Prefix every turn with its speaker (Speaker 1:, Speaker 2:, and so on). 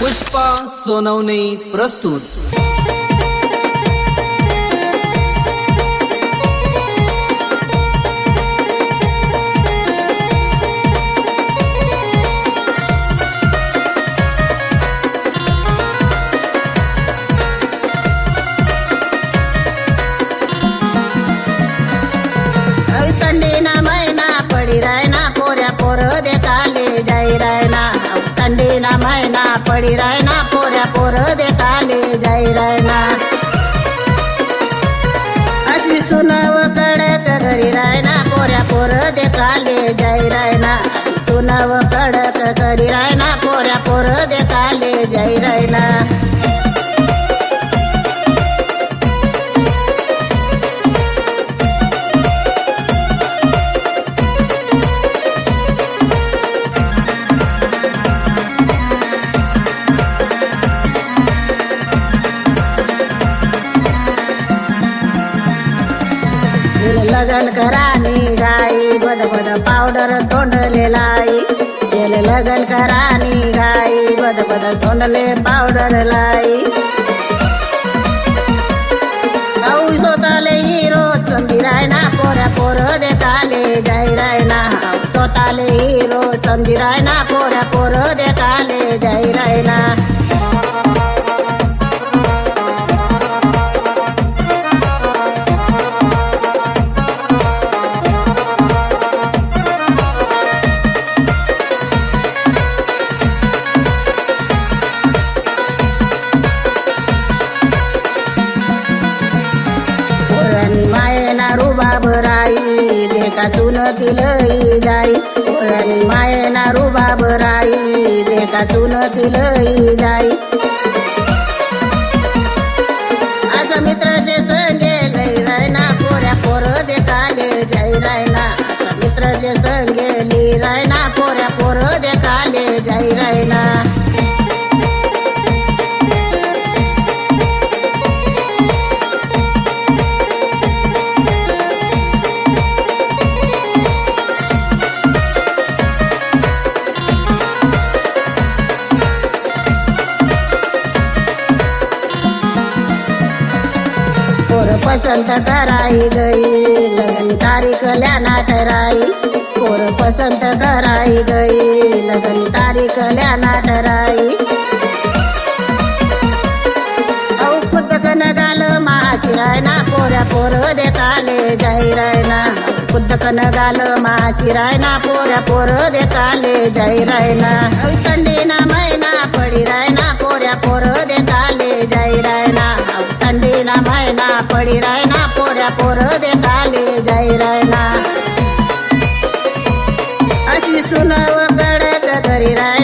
Speaker 1: पुष्पा सोनवणे प्रस्तुत।
Speaker 2: थंडीना महिना पडी रायना पोऱ्या पोर देखाले जाई रायना। थंडीना महिना पडी रायना पोऱ्या पोर देखाले जाई रायना। अशी सुनाव कडक घरी रायना पोऱ्या पोर देखाले जाई रायना। सुनाव कडक घरी रायना पोऱ्या पोर देखाले जाई रायना। लगन करानी गाई बद बद पावडर तोंडले लाई। गेले लगन करानी गाई बद बद तोंडले पावडर लाई। आऊ स्वतःले हिरो समजी रायना पोऱ्या पोर देखाले जाई रायना। स्वतःले हिरो समजी रायना पोऱ्या पोर देखाले जाई रायना। मायेना रुबाब राई देखा सुन तिलई जाई। मायेना रुबाब राई देखा सुन तिलई जाई। असं मित्राचे संगे लई रायना पोऱ्या पोर देखाले जाई रायना। असं मित्राचे संगे लई रायना पोऱ्या पोर देखाले जाई रायना। पोर पसंत कराई गई लगन तारीख ल्याना ठराई। पोर पसंत कराई गई लगन तारीख ल्याना ठराई। औ खुद कन गाल माची रायना पोऱ्या पोर देखाले जाई रायना। खुद कन गाल माची रायना पोऱ्या पोर देखाले जाई रायना। थंडीना महिना पडी रायना पोऱ्या पोर देखाले जाई रायना। थंडीना महिना पडी रायना पोऱ्या पोर देखाले जाई रायना। अशी सुनाव कडक घरी रायना